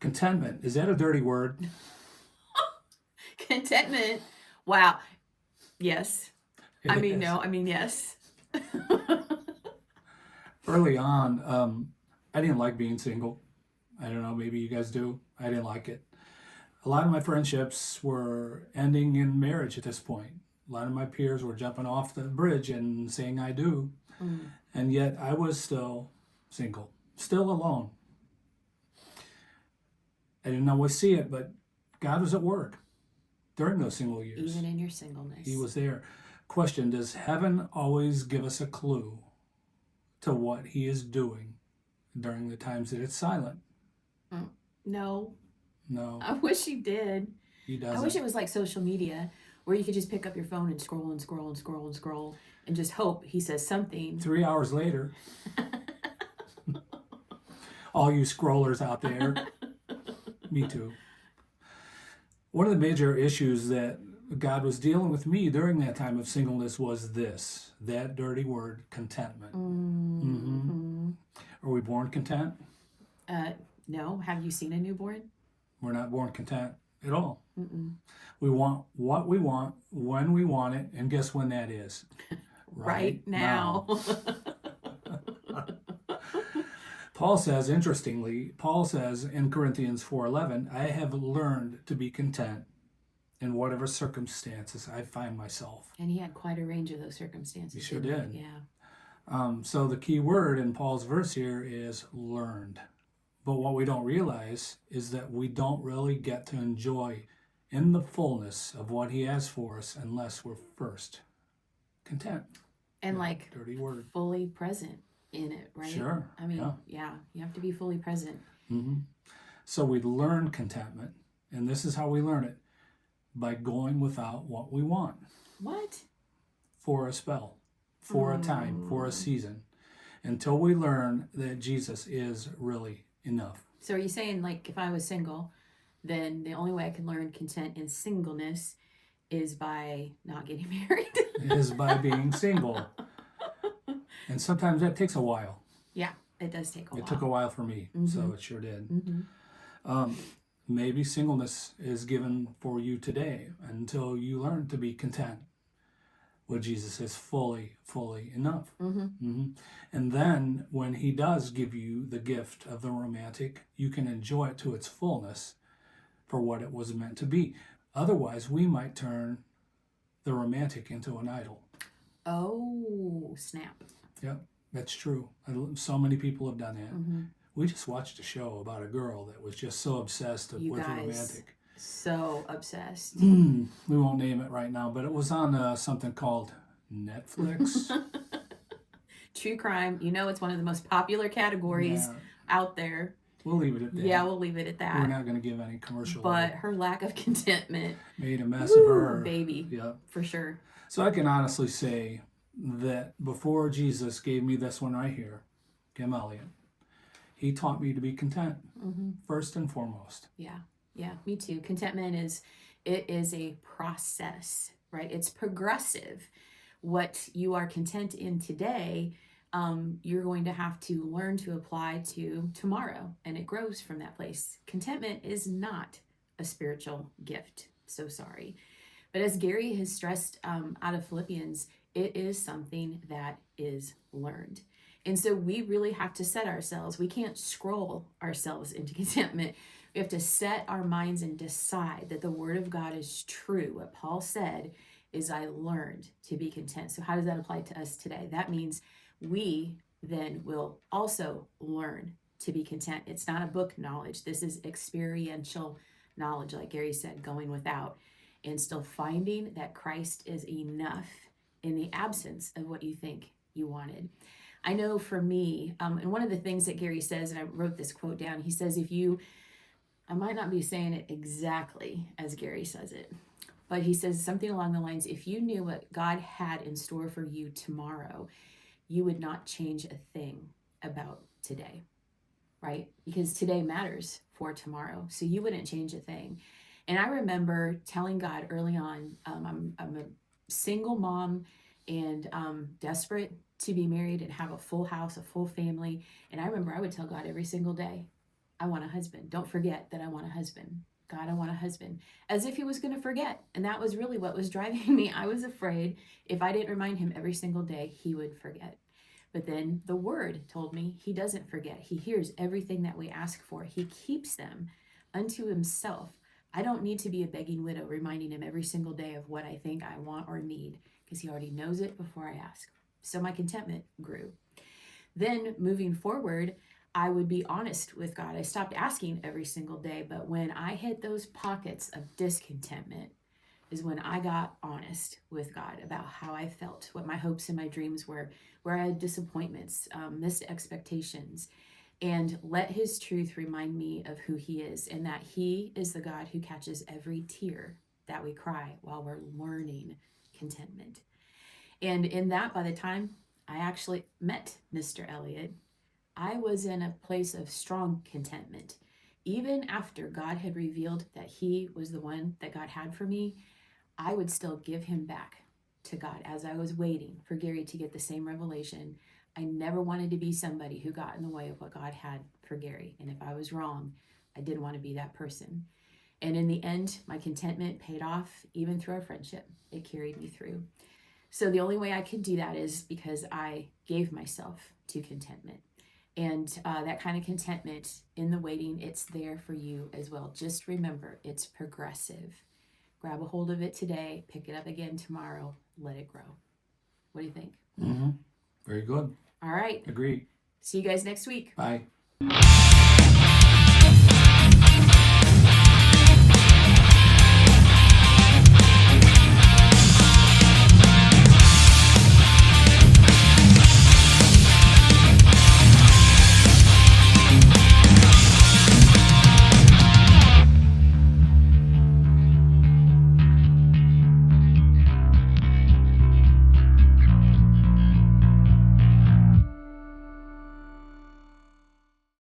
Contentment, is that a dirty word? Contentment. Wow. Yes. I mean, Yes. no. I mean, yes. Early on, I didn't like being single. I don't know, maybe you guys do. I didn't like it. A lot of my friendships were ending in marriage at this point. A lot of my peers were jumping off the bridge and saying I do. Mm. And yet I was still single, still alone. I didn't always see it, but God was at work during those single years. Even in your singleness. He was there. Question, does heaven always give us a clue to what he is doing during the times that it's silent? No. No. I wish he did. He doesn't. I wish it was like social media where you could just pick up your phone and scroll and scroll and scroll and scroll and just hope he says something. 3 hours later, all you scrollers out there, me too. One of the major issues that God was dealing with me during that time of singleness was that dirty word, contentment. Mm-hmm. Are we born content? No. Have you seen a newborn? We're not born content at all. Mm-mm. We want what we want, when we want it, and guess when that is? Right now. Paul says, interestingly, in Corinthians 4:11, I have learned to be content in whatever circumstances I find myself. And he had quite a range of those circumstances. He sure did. Yeah. So the key word in Paul's verse here is learned. But what we don't realize is that we don't really get to enjoy in the fullness of what he has for us unless we're first content. And like dirty word. Fully present in it, right? Sure. I mean, yeah, you have to be fully present. Mm-hmm. So we learn contentment, and this is how we learn it, by going without what we want. What? For a spell, for a time, for a season, until we learn that Jesus is really enough. So are you saying, like, if I was single, then the only way I can learn content in singleness is by not getting married? Is by being single. And sometimes that takes a while. Yeah, it does take a while. It took a while for me, so it sure did. Mm-hmm. Maybe singleness is given for you today until you learn to be content with Jesus is fully enough. And then when he does give you the gift of the romantic, you can enjoy it to its fullness for what it was meant to be. Otherwise, we might turn the romantic into an idol. Oh, snap. Yep, that's true. So many people have done that. We just watched a show about a girl that was just so obsessed with romantic. So obsessed. We won't name it right now, but it was on something called Netflix. True crime. You know, it's one of the most popular categories out there. We'll leave it at that. Yeah, we'll leave it at that. We're not going to give any commercial. But her lack of contentment made a mess of her. Baby. Yep. For sure. So I can honestly say that before Jesus gave me this one right here, Kim Elliott, he taught me to be content, first and foremost. Yeah, me too. Contentment is a process, right? It's progressive. What you are content in today, you're going to have to learn to apply to tomorrow, and it grows from that place. Contentment is not a spiritual gift. So sorry. But as Gary has stressed out of Philippians, it is something that is learned. And so we really have to set ourselves. We can't scroll ourselves into contentment. We have to set our minds and decide that the word of God is true. What Paul said is, I learned to be content. So how does that apply to us today? That means we then will also learn to be content. It's not a book knowledge. This is experiential knowledge, like Gary said, going without and still finding that Christ is enough in the absence of what you think you wanted. I know for me, and one of the things that Gary says, and I wrote this quote down, he says, I might not be saying it exactly as Gary says it, but he says something along the lines, if you knew what God had in store for you tomorrow, you would not change a thing about today, right? Because today matters for tomorrow, so you wouldn't change a thing. And I remember telling God early on, I'm a single mom and desperate to be married and have a full house, a full family. And I remember I would tell God every single day, I want a husband. Don't forget that I want a husband. God, I want a husband. As if he was going to forget. And that was really what was driving me. I was afraid if I didn't remind him every single day, he would forget. But then the word told me he doesn't forget. He hears everything that we ask for. He keeps them unto himself. I don't need to be a begging widow reminding him every single day of what I think I want or need, because he already knows it before I ask. So my contentment grew. Then moving forward, I would be honest with God. I stopped asking every single day, but when I hit those pockets of discontentment is when I got honest with God about how I felt, what my hopes and my dreams were, where I had disappointments, missed expectations, and let his truth remind me of who he is, and that he is the God who catches every tear that we cry while we're learning contentment. And in that, by the time I actually met Mr. Elliott, I was in a place of strong contentment. Even after God had revealed that he was the one that God had for me, I would still give him back to God as I was waiting for Gary to get the same revelation. I never wanted to be somebody who got in the way of what God had for Gary. And if I was wrong, I didn't want to be that person. And in the end, my contentment paid off, even through our friendship. It carried me through. So the only way I could do that is because I gave myself to contentment. And that kind of contentment in the waiting, it's there for you as well. Just remember, it's progressive. Grab a hold of it today, pick it up again tomorrow, let it grow. What do you think? Very good. All right. Agreed. See you guys next week. Bye.